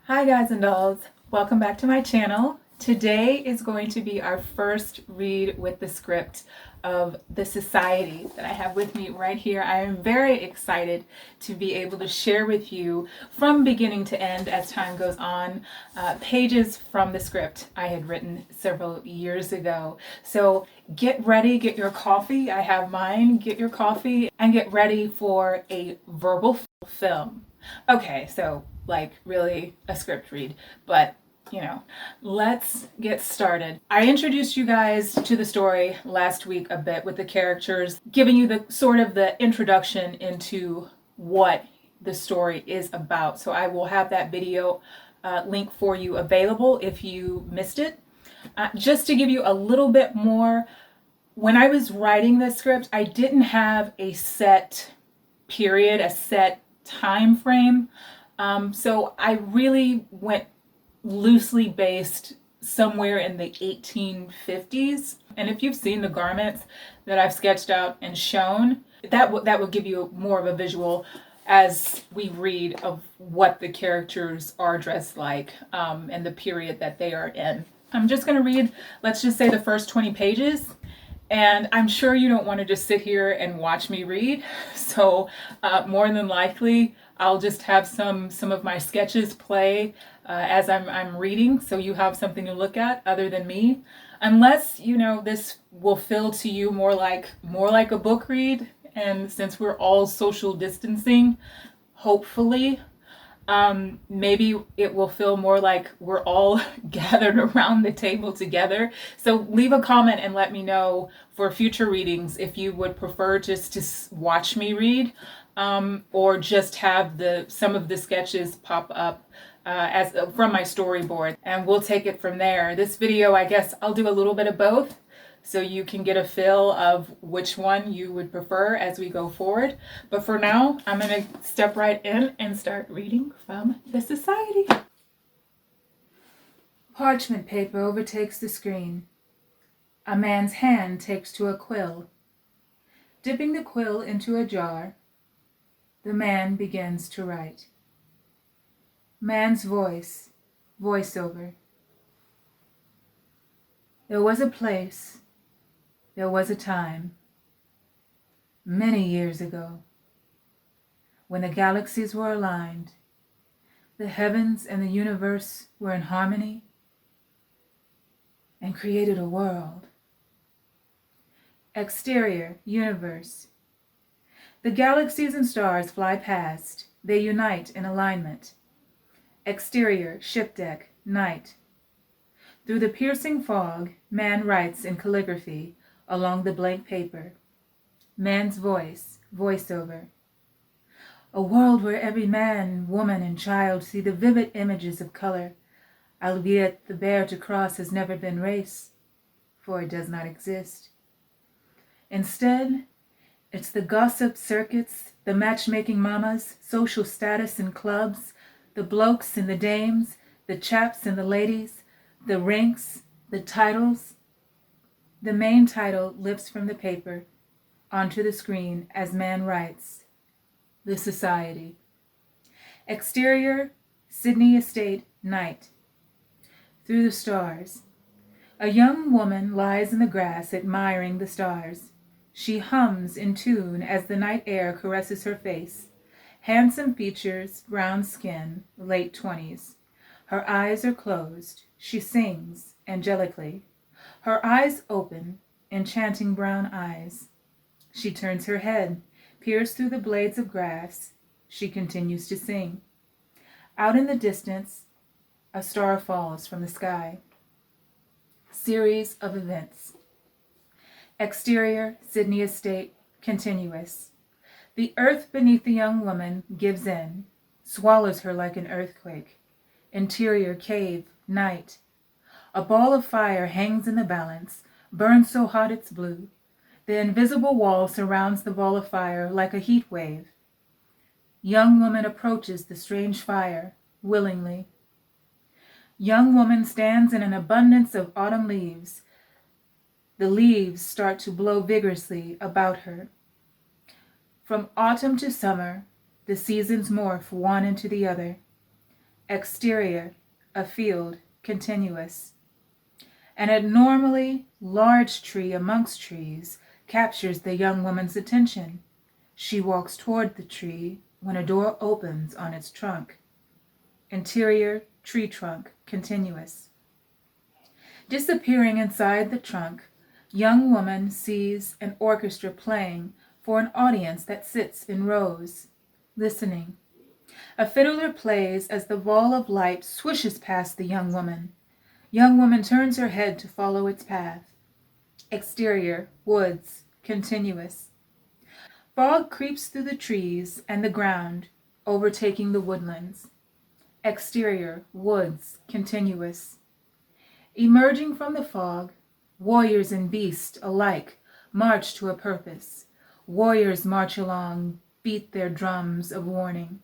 Hi guys and dolls, welcome back to my channel. Today is going to be our first read with the script of TheSociety that I have with me right here. I am very excited to be able to share with you from beginning to end as time goes on pages from the script I had written several years ago. So get ready, get your coffee. I have mine. Get your coffee and get ready for a verbal film. Okay, so like really a script read, but you know, let's get started. I introduced you guys to the story last week a bit with the characters, giving you the sort of the introduction into what the story is about. So I will have that video link for you available if you missed it. Just to give you a little bit more, when I was writing this script, I didn't have a set period, a set time frame. So I really went loosely based somewhere in the 1850s. And if you've seen the garments that I've sketched out and shown, that will give you more of a visual as we read of what the characters are dressed like and the period that they are in. I'm just going to read, let's just say the first 20 pages. And I'm sure you don't want to just sit here and watch me read. So more than likely, I'll just have some of my sketches play as I'm reading, so you have something to look at other than me. Unless, you know, this will feel to you more like a book read, and since we're all social distancing, hopefully, maybe it will feel more like we're all gathered around the table together. So leave a comment and let me know for future readings if you would prefer just to watch me read, or just have some of the sketches pop up as from my storyboard, and we'll take it from there. This video, I guess I'll do a little bit of both, so you can get a feel of which one you would prefer as we go forward. But for now, I'm going to step right in and start reading from TheSociety. Parchment paper overtakes the screen. A man's hand takes to a quill. Dipping the quill into a jar, the man begins to write. Man's voice, voiceover. There was a place, there was a time, many years ago, when the galaxies were aligned, the heavens and the universe were in harmony, and created a world. Exterior, universe. The galaxies and stars fly past, they unite in alignment. Exterior, ship deck, night. Through the piercing fog, man writes in calligraphy along the blank paper. Man's voice, voiceover. A world where every man, woman, and child see the vivid images of color, albeit the bear to cross has never been race, for it does not exist. Instead, it's the gossip circuits, the matchmaking mamas, social status in clubs, the blokes and the dames, the chaps and the ladies, the ranks, the titles. The main title lifts from the paper onto the screen as man writes, TheSociety. Exterior, Sydney Estate, night. Through the stars. A young woman lies in the grass admiring the stars. She hums in tune as the night air caresses her face. Handsome features, brown skin, late 20s. Her eyes are closed. She sings angelically. Her eyes open, enchanting brown eyes. She turns her head, peers through the blades of grass. She continues to sing. Out in the distance, a star falls from the sky. Series of events. Exterior, Sydney Estate, continuous. The earth beneath the young woman gives in, swallows her like an earthquake. Interior, cave, night. A ball of fire hangs in the balance, burns so hot it's blue. The invisible wall surrounds the ball of fire like a heat wave. Young woman approaches the strange fire, willingly. Young woman stands in an abundance of autumn leaves. The leaves start to blow vigorously about her. From autumn to summer, the seasons morph one into the other. Exterior, a field, continuous. An abnormally large tree amongst trees captures the young woman's attention. She walks toward the tree when a door opens on its trunk. Interior, tree trunk, continuous. Disappearing inside the trunk, young woman sees an orchestra playing for an audience that sits in rows, listening. A fiddler plays as the ball of light swishes past the young woman. Young woman turns her head to follow its path. Exterior, woods, continuous. Fog creeps through the trees and the ground, overtaking the woodlands. Exterior, woods, continuous. Emerging from the fog, warriors and beasts alike march to a purpose. Warriors march along, beat their drums of warning.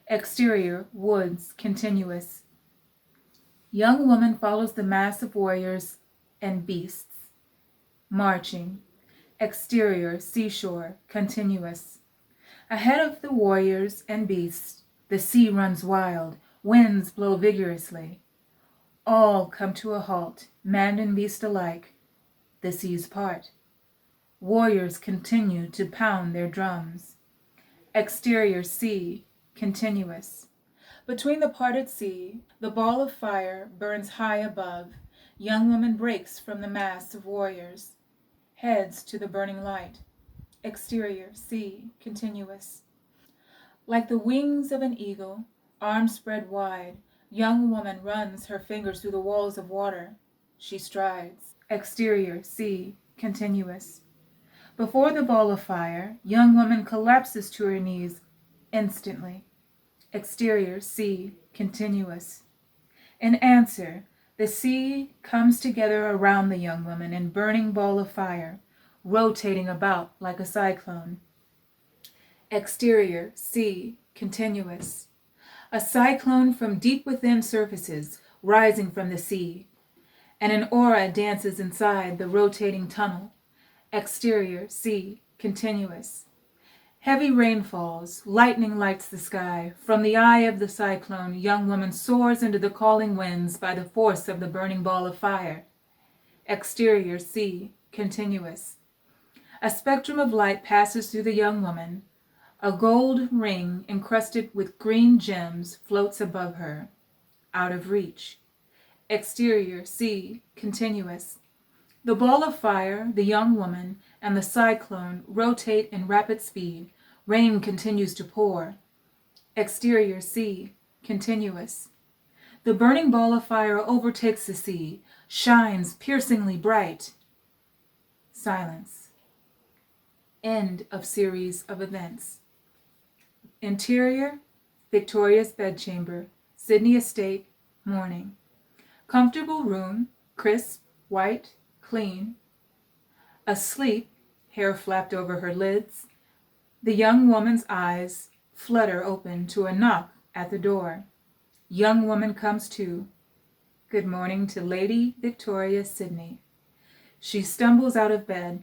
Exterior, woods, continuous. Young woman follows the mass of warriors and beasts, marching. Exterior, seashore, continuous. Ahead of the warriors and beasts, the sea runs wild, winds blow vigorously. All come to a halt, man and beast alike. The seas part. Warriors continue to pound their drums. Exterior, sea, continuous. Between the parted sea, the ball of fire burns high above. Young woman breaks from the mass of warriors, heads to the burning light. Exterior, sea, continuous. Like the wings of an eagle, arms spread wide, young woman runs her fingers through the walls of water. She strides. Exterior, sea, continuous. Before the ball of fire, young woman collapses to her knees instantly. Exterior, sea, continuous. In answer, the sea comes together around the young woman in burning ball of fire, rotating about like a cyclone. Exterior, sea, continuous. A cyclone from deep within surfaces, rising from the sea, and an aura dances inside the rotating tunnel. Exterior, sea, continuous. Heavy rain falls, lightning lights the sky. From the eye of the cyclone, young woman soars into the calling winds by the force of the burning ball of fire. Exterior, sea, continuous. A spectrum of light passes through the young woman. A gold ring encrusted with green gems floats above her, out of reach. Exterior, sea, continuous. The ball of fire, the young woman, and the cyclone rotate in rapid speed. Rain continues to pour. Exterior, sea, continuous. The burning ball of fire overtakes the sea, shines piercingly bright. Silence. End of series of events. Interior, Victoria's bedchamber, Sydney Estate, morning. Comfortable room, crisp, white, clean. Asleep, hair flapped over her lids. The young woman's eyes flutter open to a knock at the door. Young woman comes to. Good morning to Lady Victoria Sydney. She stumbles out of bed.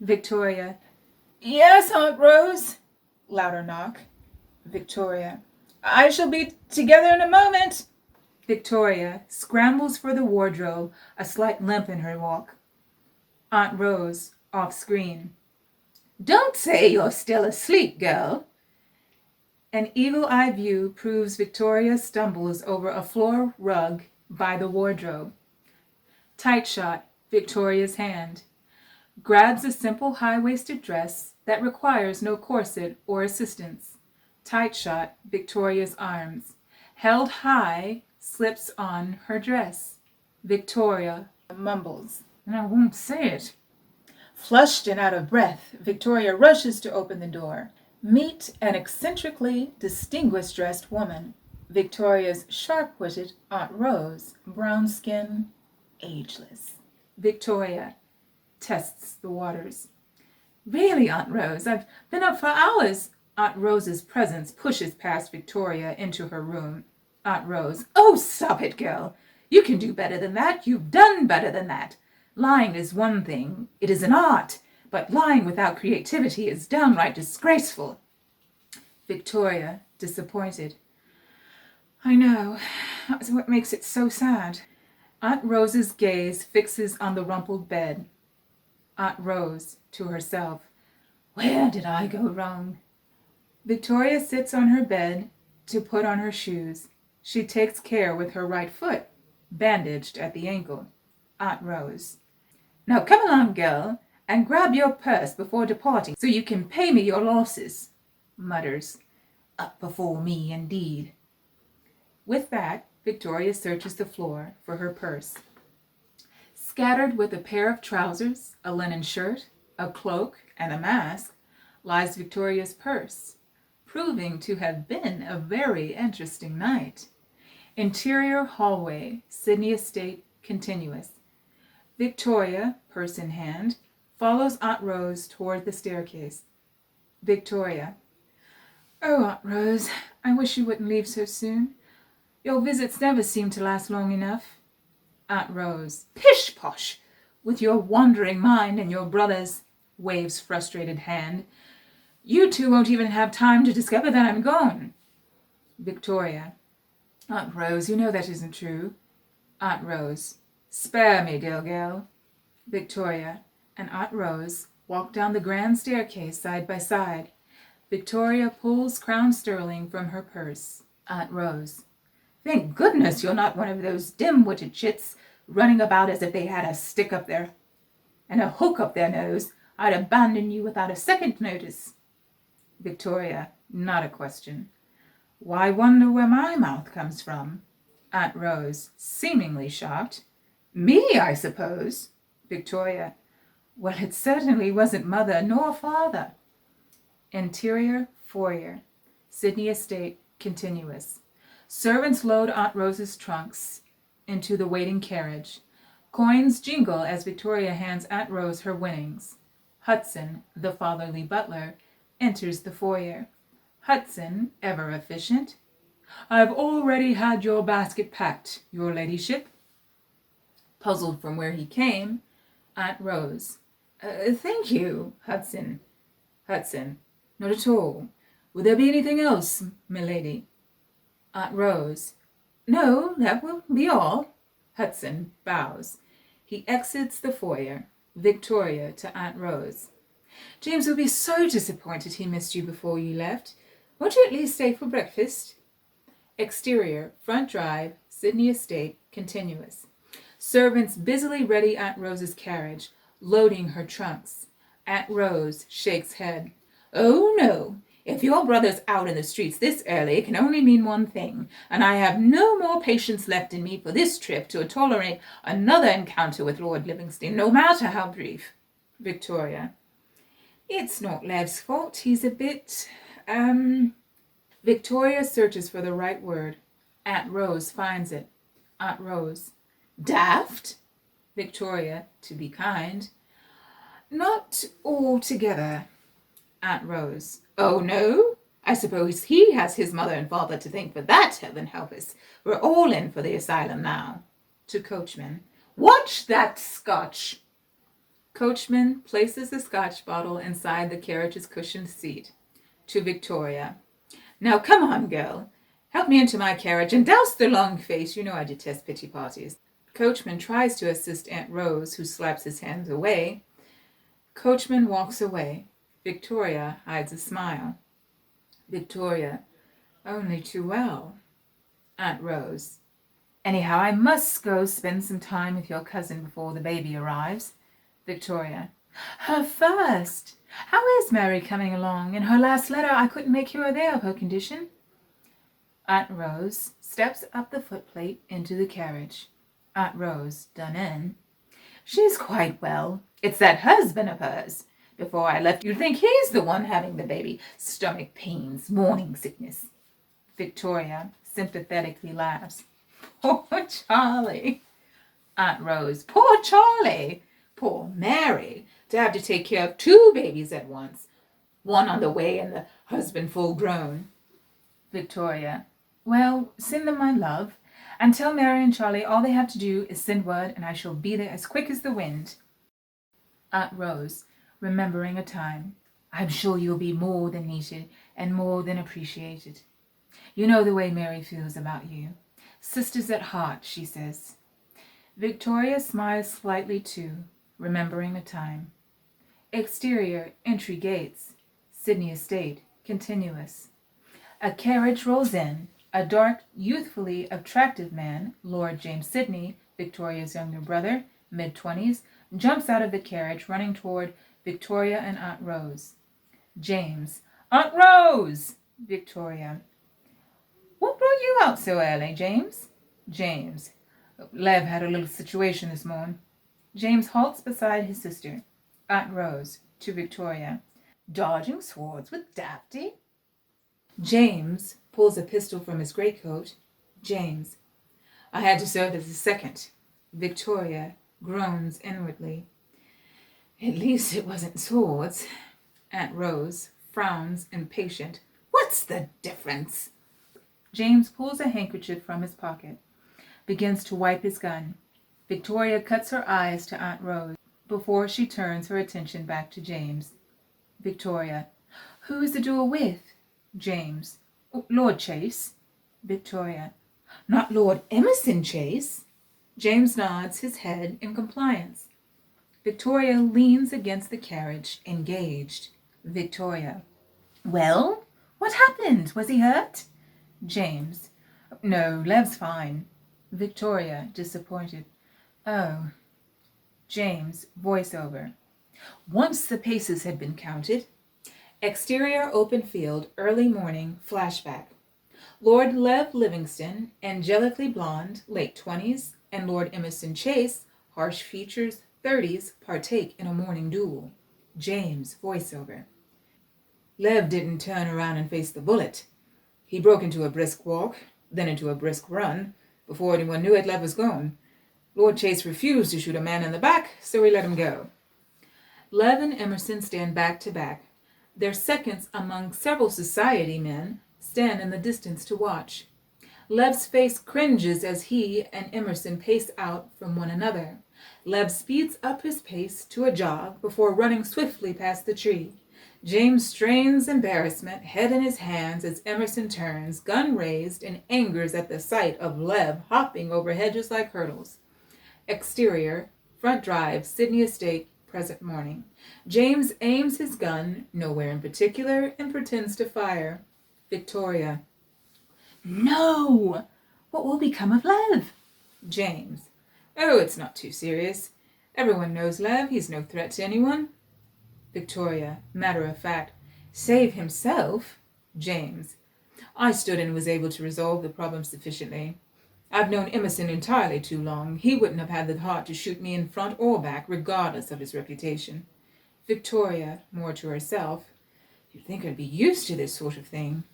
Victoria. Yes, Aunt Rose. Louder knock. Victoria. I shall be together in a moment. Victoria scrambles for the wardrobe, a slight limp in her walk. Aunt Rose, off screen. Don't say you're still asleep, girl. An eagle-eye view proves Victoria stumbles over a floor rug by the wardrobe. Tight shot, Victoria's hand. Grabs a simple high-waisted dress that requires no corset or assistance. Tight shot, Victoria's arms. Held high, slips on her dress. Victoria mumbles, and I won't say it. Flushed and out of breath, Victoria rushes to open the door. Meet an eccentrically distinguished-dressed woman. Victoria's sharp-witted Aunt Rose, brown skin, ageless. Victoria tests the waters. Really, Aunt Rose, I've been up for hours. Aunt Rose's presence pushes past Victoria into her room. Aunt Rose. Oh, stop it, girl. You can do better than that. You've done better than that. Lying is one thing. It is an art. But lying without creativity is downright disgraceful. Victoria, disappointed. I know. That's what makes it so sad. Aunt Rose's gaze fixes on the rumpled bed. Aunt Rose, to herself, where did I go wrong? Victoria sits on her bed to put on her shoes. She takes care with her right foot, bandaged at the ankle. Aunt Rose. Now come along, girl, and grab your purse before departing so you can pay me your losses, mutters. Up before me, indeed. With that, Victoria searches the floor for her purse. Scattered with a pair of trousers, a linen shirt, a cloak, and a mask, lies Victoria's purse, proving to have been a very interesting night. Interior hallway, Sydney Estate, continuous. Victoria, purse in hand, follows Aunt Rose toward the staircase. Victoria. Oh, Aunt Rose, I wish you wouldn't leave so soon. Your visits never seem to last long enough. Aunt Rose. Pish-posh! With your wandering mind and your brother's, waves frustrated hand. You two won't even have time to discover that I'm gone. Victoria. Aunt Rose, you know that isn't true. Aunt Rose. Spare me, dear girl. Victoria and Aunt Rose walk down the grand staircase side by side. Victoria pulls crown sterling from her purse. Aunt Rose. Thank goodness you're not one of those dim-witted chits running about as if they had a stick up there and a hook up their nose. I'd abandon you without a second notice. Victoria. Not a question. Why wonder where my mouth comes from? Aunt Rose, seemingly shocked. Me, I suppose. Victoria. Well, it certainly wasn't mother nor father. Interior foyer, Sydney Estate, continuous. Servants load Aunt Rose's trunks into the waiting carriage. Coins jingle as Victoria hands Aunt Rose her winnings. Hudson, the fatherly butler, enters the foyer. Hudson, ever efficient. I've already had your basket packed, your ladyship. Puzzled from where he came, Aunt Rose. Thank you, Hudson. Hudson. Not at all. Will there be anything else, milady? Aunt Rose. No, that will be all. Hudson bows. He exits the foyer. Victoria to Aunt Rose. James will be so disappointed he missed you before you left. Won't you at least stay for breakfast? Exterior, front drive, Sydney Estate, continuous. Servants busily ready Aunt Rose's carriage, loading her trunks. Aunt Rose shakes head. Oh, no. If your brother's out in the streets this early, it can only mean one thing, and I have no more patience left in me for this trip to tolerate another encounter with Lord Livingston, no matter how brief. Victoria. It's not Lev's fault. He's a bit, Victoria searches for the right word. Aunt Rose finds it. Aunt Rose. Daft? Victoria, to be kind. Not altogether. Aunt Rose. Oh, no? I suppose he has his mother and father to thank for that, heaven help us. We're all in for the asylum now. To coachman. Watch that scotch. Coachman places the scotch bottle inside the carriage's cushioned seat. To Victoria. Now come on, girl. Help me into my carriage and douse the long face. You know I detest pity parties. Coachman tries to assist Aunt Rose, who slaps his hands away. Coachman walks away. Victoria hides a smile. Victoria. Only too well. Aunt Rose. Anyhow, I must go spend some time with your cousin before the baby arrives. Victoria. Her first. How is Mary coming along? In her last letter I couldn't make you aware of her condition. Aunt Rose steps up the footplate into the carriage. Aunt Rose, done in. She's quite well. It's that husband of hers. Before I left, you'd think he's the one having the baby. Stomach pains, morning sickness. Victoria sympathetically laughs. Poor Charlie. Aunt Rose. Poor Charlie. Poor Mary. To have to take care of two babies at once. One on the way and the husband full grown. Victoria. Well, send them my love. And tell Mary and Charlie all they have to do is send word and I shall be there as quick as the wind. Aunt Rose. Remembering a time. I'm sure you'll be more than needed and more than appreciated. You know the way Mary feels about you. Sisters at heart, she says. Victoria smiles slightly too, remembering a time. Exterior, entry gates. Sydney Estate, continuous. A carriage rolls in. A dark, youthfully attractive man, Lord James Sidney, Victoria's younger brother, mid-20s, jumps out of the carriage, running toward Victoria and Aunt Rose. James. Aunt Rose! Victoria. What brought you out so early, James? James. Lev had a little situation this morning. James halts beside his sister. Aunt Rose, to Victoria. Dodging swords with Dafty? James pulls a pistol from his greatcoat. James. I had to serve as a second. Victoria groans inwardly. At least it wasn't swords. Aunt Rose frowns impatient. What's the difference? James pulls a handkerchief from his pocket, begins to wipe his gun. Victoria cuts her eyes to Aunt Rose before she turns her attention back to James. Victoria. Who is the duel with? James. Lord Chase. Victoria. Not Lord Emerson Chase. James nods his head in compliance. Victoria leans against the carriage, engaged. Victoria. Well, what happened? Was he hurt? James. No, Lev's fine. Victoria, disappointed. Oh. James, voiceover. Once the paces had been counted. Exterior open field, early morning, flashback. Lord Lev Livingston, angelically blonde, late 20s, and Lord Emerson Chase, harsh features, 30s, partake in a morning duel. James, voiceover. Lev didn't turn around and face the bullet. He broke into a brisk walk, then into a brisk run. Before anyone knew it, Lev was gone. Lord Chase refused to shoot a man in the back, so he let him go. Lev and Emerson stand back to back. Their seconds among several society men stand in the distance to watch. Lev's face cringes as he and Emerson pace out from one another. Lev speeds up his pace to a jog before running swiftly past the tree. James strains embarrassment, head in his hands, as Emerson turns, gun raised, and angers at the sight of Lev hopping over hedges like hurdles. Exterior, front drive, Sydney Estate, present morning. James aims his gun, nowhere in particular, and pretends to fire. Victoria. No! What will become of Lev? James. Oh, it's not too serious. Everyone knows Lev. He's no threat to anyone. Victoria, matter of fact. Save himself? James. I stood and was able to resolve the problem sufficiently. I've known Emerson entirely too long. He wouldn't have had the heart to shoot me in front or back, regardless of his reputation. Victoria, more to herself. You'd think I'd be used to this sort of thing.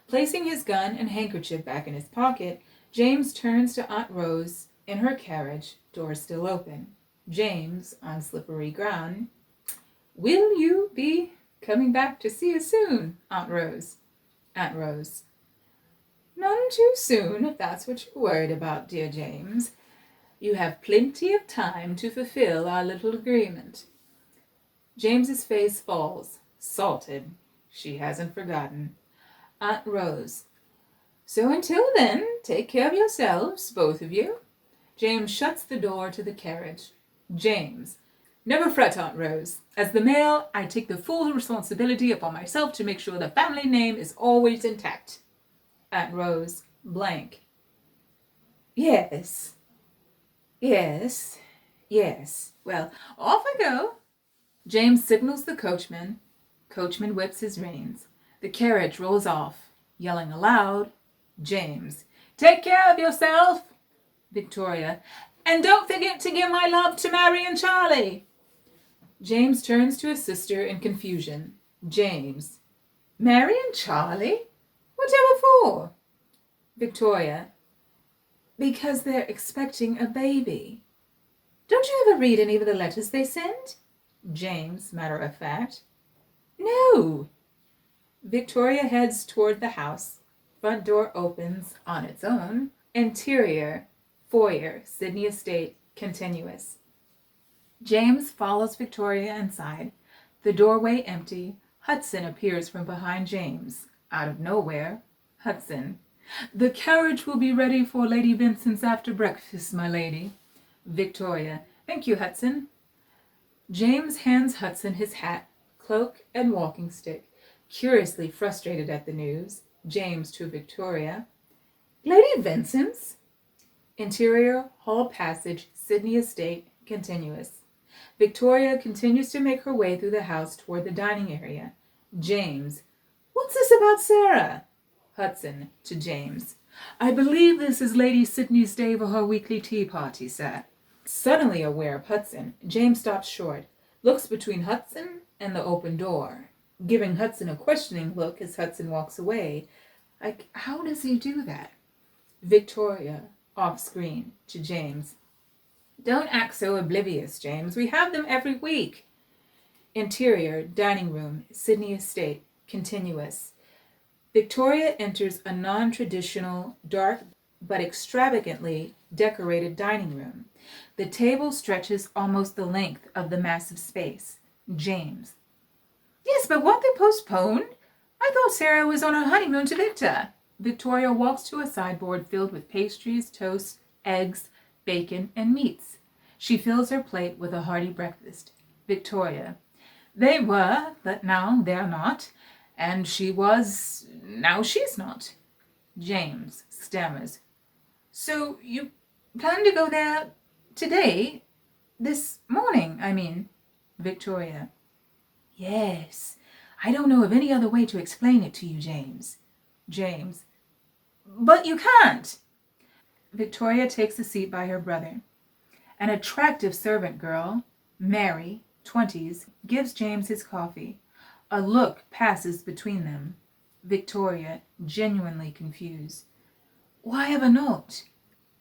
Placing his gun and handkerchief back in his pocket, James turns to Aunt Rose in her carriage, door still open. James, on slippery ground. Will you be coming back to see us soon, Aunt Rose? Aunt Rose. None too soon, if that's what you're worried about, dear James. You have plenty of time to fulfill our little agreement. James's face falls, salted. She hasn't forgotten. Aunt Rose. So until then, take care of yourselves, both of you. James shuts the door to the carriage. James. Never fret, Aunt Rose. As the male, I take the full responsibility upon myself to make sure the family name is always intact. Aunt Rose, blank. Yes. Yes. Yes. Well, off I go. James signals the coachman. Coachman whips his reins. The carriage rolls off, yelling aloud. James. Take care of yourself. Victoria. And don't forget to give my love to Mary and Charlie. James turns to his sister in confusion. James. Mary and Charlie? Whatever for? Victoria. Because they're expecting a baby. Don't you ever read any of the letters they send? James, matter of fact. No. Victoria heads toward the house. Front door opens on its own. Interior, foyer, Sydney Estate, continuous. James follows Victoria inside. The doorway empty. Hudson appears from behind James. Out of nowhere. Hudson. The carriage will be ready for Lady Vincent's after breakfast, my lady. Victoria. Thank you, Hudson. James hands Hudson his hat, cloak, and walking stick, curiously frustrated at the news. James to Victoria. Lady Vincent's? Interior, hall passage, Sydney Estate, continuous. Victoria continues to make her way through the house toward the dining area. James. What's this about Sarah? Hudson to James. I believe this is Lady Sydney's day for her weekly tea party, sir. Suddenly aware of Hudson, James stops short, looks between Hudson and the open door, giving Hudson a questioning look as Hudson walks away. Like, how does he do that? Victoria, off screen, to James. Don't act so oblivious, James. We have them every week. Interior, dining room, Sydney Estate, continuous. Victoria enters a non-traditional, dark but extravagantly decorated dining room. The table stretches almost the length of the massive space. James. Yes, but weren't they postponed? I thought Sarah was on her honeymoon to Victor. Victoria walks to a sideboard filled with pastries, toast, eggs, bacon, and meats. She fills her plate with a hearty breakfast. Victoria. They were, but now they're not. And she was, now she's not. James stammers. So you plan to go there today? This morning, I mean. Victoria. Yes. I don't know of any other way to explain it to you, James. James. But you can't. Victoria takes a seat by her brother. An attractive servant girl, Mary, 20s, gives James his coffee. A look passes between them. Victoria, genuinely confused. Why have a note?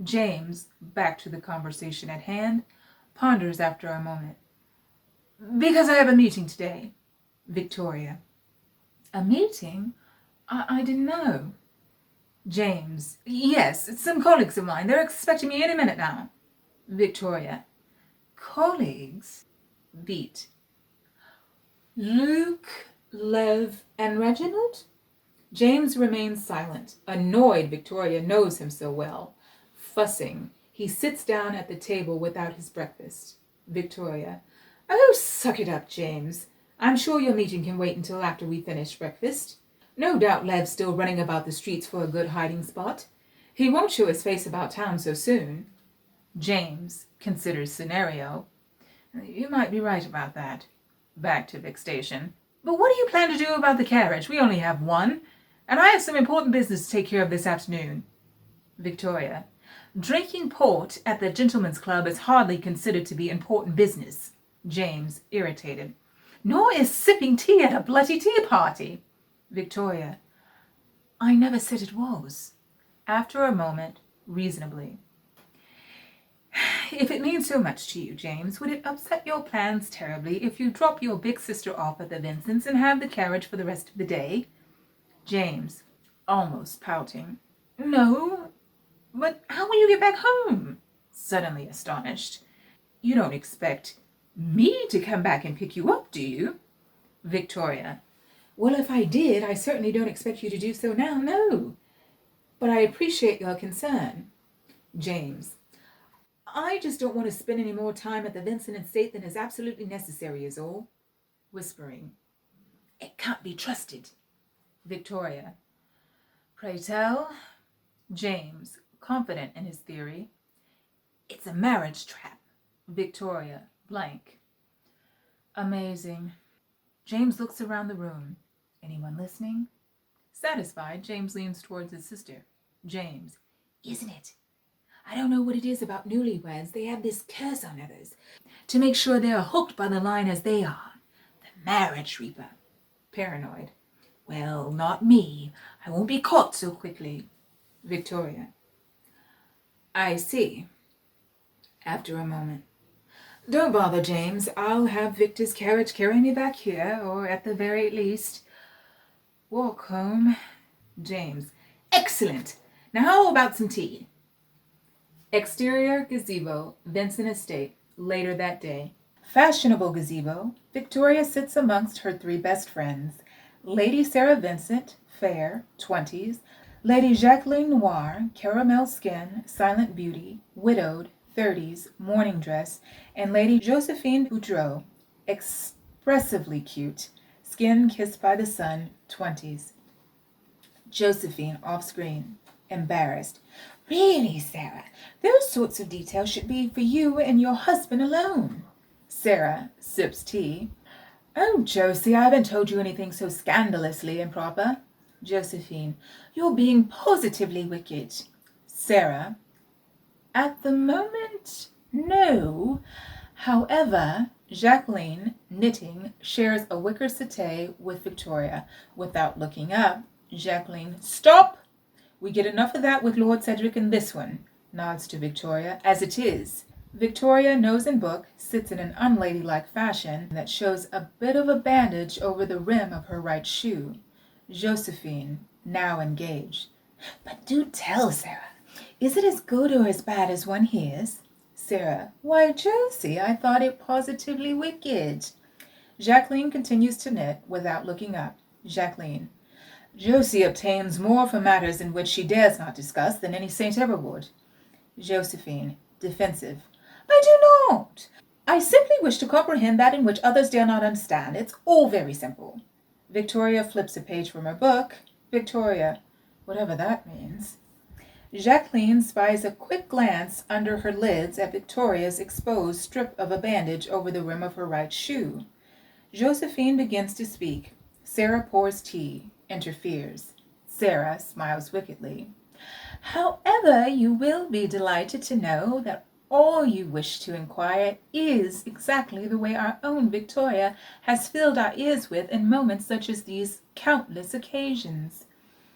James, back to the conversation at hand, ponders after a moment. Because I have a meeting today. Victoria. A meeting? I didn't know. James. Yes, it's some colleagues of mine. They're expecting me any minute now. Victoria. Colleagues? Beat. Luke, Lev, and Reginald? James remains silent, annoyed Victoria knows him so well. Fussing, he sits down at the table without his breakfast. Victoria. Oh, suck it up, James. I'm sure your meeting can wait until after we finish breakfast. No doubt Lev's still running about the streets for a good hiding spot. He won't show his face about town so soon. James considers scenario. You might be right about that. Back to Vic Station. But what do you plan to do about the carriage? We only have one. And I have some important business to take care of this afternoon. Victoria. Drinking port at the gentleman's club is hardly considered to be important business. James, irritated. Nor is sipping tea at a bloody tea party. Victoria. I never said it was. After a moment, reasonably. If it means so much to you, James, would it upset your plans terribly if you drop your big sister off at the Vincents and have the carriage for the rest of the day? James, almost pouting. No, but how will you get back home? Suddenly astonished. You don't expect me to come back and pick you up, do you? Victoria. Well, if I did, I certainly don't expect you to do so now, no. But I appreciate your concern. James. I just don't want to spend any more time at the Vincent estate than is absolutely necessary is all. Whispering. It can't be trusted. Victoria. Pray tell. James, confident in his theory. It's a marriage trap. Victoria, blank. Amazing. James looks around the room. Anyone listening? Satisfied, James leans towards his sister. James. Isn't it? I don't know what it is about newlyweds. They have this curse on others to make sure they are hooked by the line as they are. The marriage reaper. Paranoid. Well, not me. I won't be caught so quickly. Victoria. I see. After a moment. Don't bother, James. I'll have Victor's carriage carry me back here, or at the very least, walk home. James. Excellent. Now how about some tea? Exterior gazebo, Vincent Estate, later that day. Fashionable gazebo, Victoria sits amongst her three best friends. Lady Sarah Vincent, fair, 20s, Lady Jacqueline Noir, caramel skin, silent beauty, widowed, 30s, morning dress, and Lady Josephine Boudreau, expressively cute, skin kissed by the sun, 20s. Josephine, off screen, embarrassed. Really, Sarah, those sorts of details should be for you and your husband alone. Sarah sips tea. Oh, Josie, I haven't told you anything so scandalously improper. Josephine, you're being positively wicked. Sarah, at the moment, no. However, Jacqueline, knitting, shares a wicker settee with Victoria. Without looking up, Jacqueline, stop! We get enough of that with Lord Cedric in this one, nods to Victoria, as it is. Victoria, nose in book, sits in an unladylike fashion that shows a bit of a bandage over the rim of her right shoe. Josephine, now engaged. But do tell, Sarah, is it as good or as bad as one hears? Sarah, why, Josie, I thought it positively wicked. Jacqueline continues to knit without looking up. Jacqueline, Josie obtains more for matters in which she dares not discuss than any saint ever would. Josephine, defensive. I do not. I simply wish to comprehend that in which others dare not understand. It's all very simple. Victoria flips a page from her book. Victoria, whatever that means. Jacqueline spies a quick glance under her lids at Victoria's exposed strip of a bandage over the rim of her right shoe. Josephine begins to speak. Sarah pours tea, interferes. Sarah smiles wickedly. However, you will be delighted to know that all you wish to inquire is exactly the way our own Victoria has filled our ears with in moments such as these countless occasions.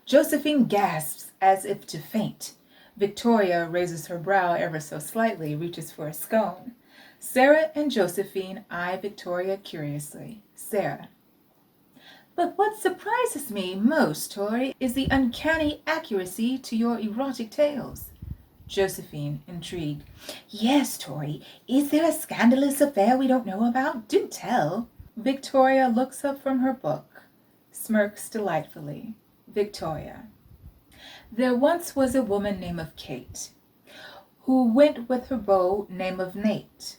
Josephine gasps as if to faint. Victoria raises her brow ever so slightly, reaches for a scone. Sarah and Josephine eye Victoria curiously. Sarah. But what surprises me most, Tori, is the uncanny accuracy to your erotic tales. Josephine, intrigued. Yes, Tori. Is there a scandalous affair we don't know about? Do tell. Victoria looks up from her book, smirks delightfully. Victoria. There once was a woman named of Kate, who went with her beau named of Nate.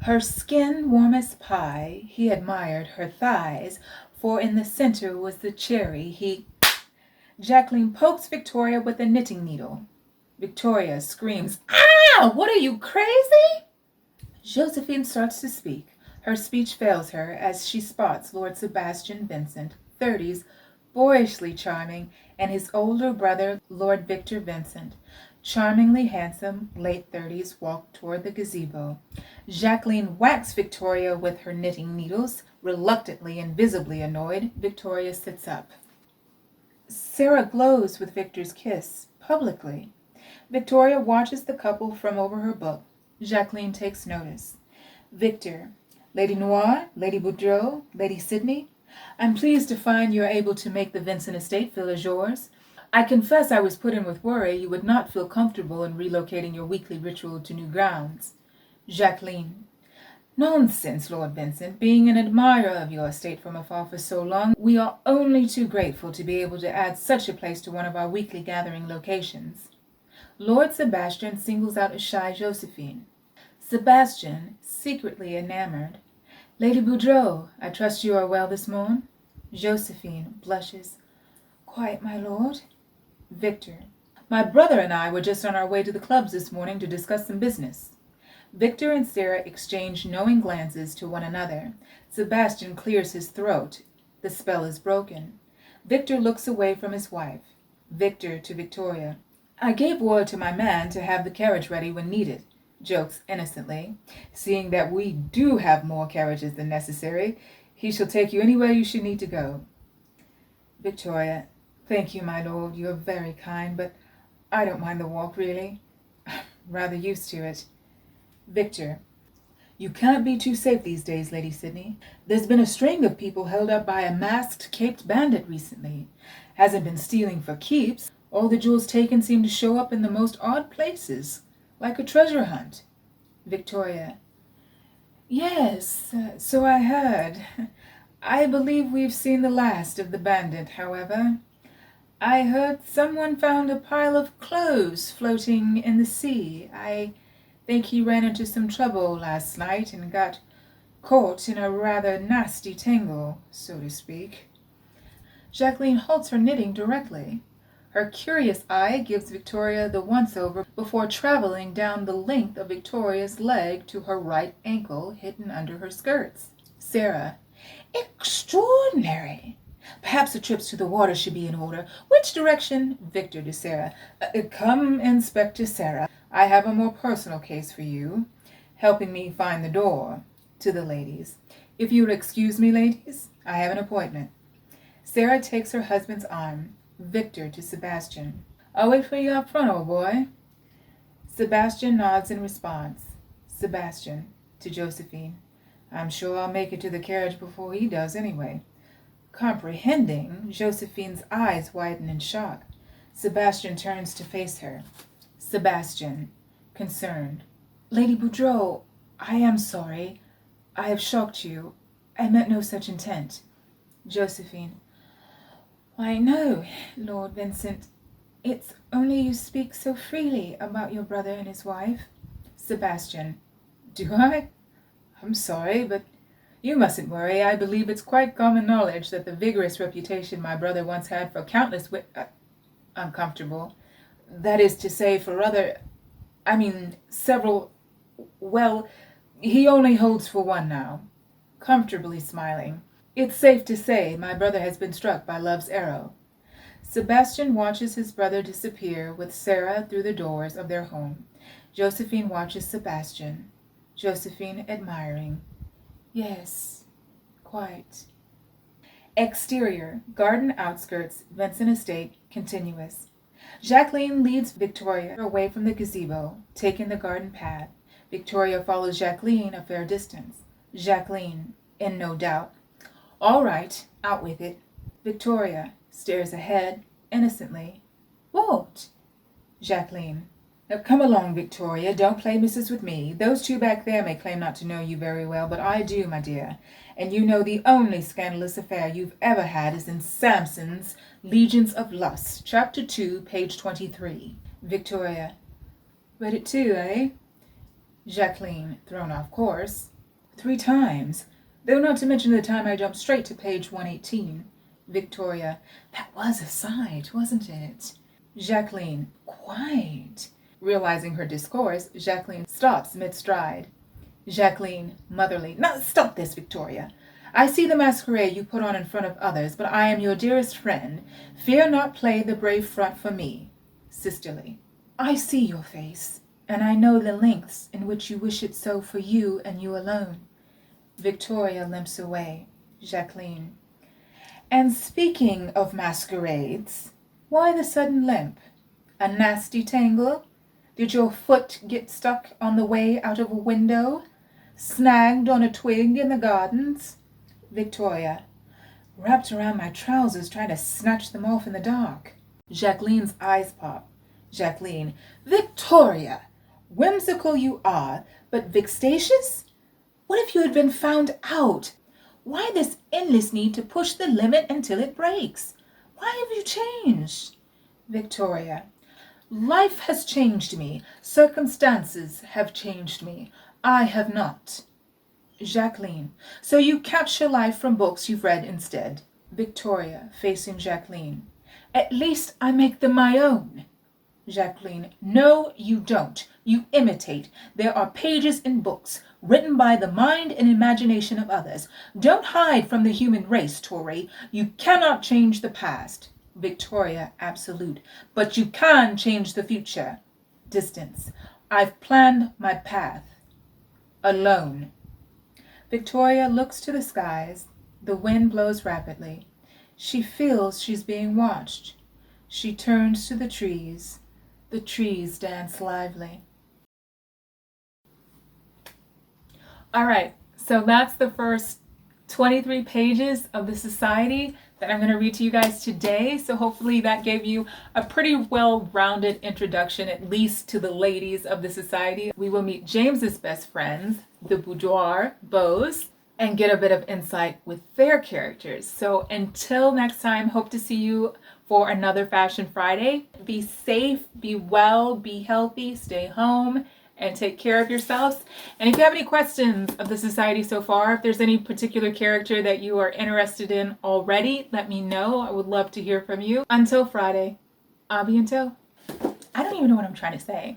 Her skin warm as pie, he admired her thighs, for in the center was the cherry he... Jacqueline pokes Victoria with a knitting needle. Victoria screams, "Ah! What are you, crazy?" Josephine starts to speak. Her speech fails her as she spots Lord Sebastian Vincent, 30s, boyishly charming, and his older brother, Lord Victor Vincent, charmingly handsome, late 30s, walk toward the gazebo. Jacqueline whacks Victoria with her knitting needles. Reluctantly and visibly annoyed, Victoria sits up. Sarah glows with Victor's kiss, publicly. Victoria watches the couple from over her book. Jacqueline takes notice. Victor, Lady Noir, Lady Boudreau, Lady Sidney, I'm pleased to find you're able to make the Vincent estate feel as yours. I confess I was put in with worry you would not feel comfortable in relocating your weekly ritual to new grounds. Jacqueline. Nonsense, Lord Vincent. Being an admirer of your estate from afar for so long, we are only too grateful to be able to add such a place to one of our weekly gathering locations. Lord Sebastian singles out a shy Josephine. Sebastian, secretly enamored. Lady Boudreau, I trust you are well this morn? Josephine blushes. Quite, my lord. Victor. My brother and I were just on our way to the clubs this morning to discuss some business. Victor and Sarah exchange knowing glances to one another. Sebastian clears his throat. The spell is broken. Victor looks away from his wife. Victor to Victoria. I gave word to my man to have the carriage ready when needed. Jokes innocently. Seeing that we do have more carriages than necessary, he shall take you anywhere you should need to go. Victoria. Thank you, my lord. You are very kind, but I don't mind the walk, really. Rather used to it. Victor. You can't be too safe these days, Lady Sidney. There's been a string of people held up by a masked, caped bandit recently. Hasn't been stealing for keeps. All the jewels taken seem to show up in the most odd places, like a treasure hunt. Victoria. Yes, so I heard. I believe we've seen the last of the bandit, however. I heard someone found a pile of clothes floating in the sea. I think he ran into some trouble last night and got caught in a rather nasty tangle, so to speak. Jacqueline halts her knitting directly. Her curious eye gives Victoria the once-over before traveling down the length of Victoria's leg to her right ankle hidden under her skirts. Sarah. Extraordinary! Perhaps the trips to the water should be in order. Which direction? Victor to Sarah. Come, Inspector Sarah. I have a more personal case for you. Helping me find the door. To the ladies. If you would excuse me, ladies, I have an appointment. Sarah takes her husband's arm. Victor to Sebastian. I'll wait for you up front, old boy. Sebastian nods in response. Sebastian to Josephine. I'm sure I'll make it to the carriage before he does anyway. Comprehending, Josephine's eyes widen in shock. Sebastian turns to face her. Sebastian, concerned. Lady Boudreau, I am sorry. I have shocked you. I meant no such intent. Josephine. Why, no, Lord Vincent. It's only you speak so freely about your brother and his wife. Sebastian. Do I? I'm sorry, but you mustn't worry. I believe it's quite common knowledge that the vigorous reputation my brother once had for countless uncomfortable, that is to say, for several, well, he only holds for one now. Comfortably smiling. It's safe to say my brother has been struck by love's arrow. Sebastian watches his brother disappear with Sarah through the doors of their home. Josephine watches Sebastian. Josephine admiring. Yes, quite. Exterior, garden outskirts, Vincent Estate, continuous. Jacqueline leads Victoria away from the gazebo, taking the garden path. Victoria follows Jacqueline a fair distance. Jacqueline, in no doubt. All right, out with it. Victoria stares ahead, innocently. What? Jacqueline. Now come along, Victoria. Don't play missus with me. Those two back there may claim not to know you very well, but I do, my dear. And you know the only scandalous affair you've ever had is in Samson's Legions of Lust, Chapter 2, page 23. Victoria. Read it too, eh? Jacqueline, thrown off course. 3 times. Though not to mention the time I jumped straight to page 118. Victoria. That was a sight, wasn't it? Jacqueline. Quite. Realizing her discourse, Jacqueline stops mid-stride. Jacqueline, motherly. Now stop this, Victoria. I see the masquerade you put on in front of others, but I am your dearest friend. Fear not play the brave front for me. Sisterly. I see your face, and I know the lengths in which you wish it so for you and you alone. Victoria limps away. Jacqueline. And speaking of masquerades, why the sudden limp? A nasty tangle? Did your foot get stuck on the way out of a window? Snagged on a twig in the gardens? Victoria. Wrapped around my trousers trying to snatch them off in the dark. Jacqueline's eyes pop. Jacqueline. Victoria! Whimsical you are, but vexatious? What if you had been found out? Why this endless need to push the limit until it breaks? Why have you changed? Victoria. Life has changed me. Circumstances have changed me. I have not. Jacqueline. So you capture life from books you've read instead. Victoria, facing Jacqueline. At least I make them my own. Jacqueline. No, you don't. You imitate. There are pages in books written by the mind and imagination of others. Don't hide from the human race, Tory. You cannot change the past. Victoria, absolute. But you can change the future. Distance. I've planned my path. Alone. Victoria looks to the skies. The wind blows rapidly. She feels she's being watched. She turns to the trees. The trees dance lively. All right, so that's the first 23 pages of The Society that I'm going to read to you guys today. So hopefully that gave you a pretty well-rounded introduction, at least to the ladies of The Society. We will meet James's best friends, the boudoir beaux, and get a bit of insight with their characters. So until next time, hope to see you for another Fashion Friday. Be safe, be well, be healthy, stay home, and take care of yourselves. And if you have any questions of the society so far, if there's any particular character that you are interested in already, let me know. I would love to hear from you. Until Friday, à bientôt. I don't even know what I'm trying to say.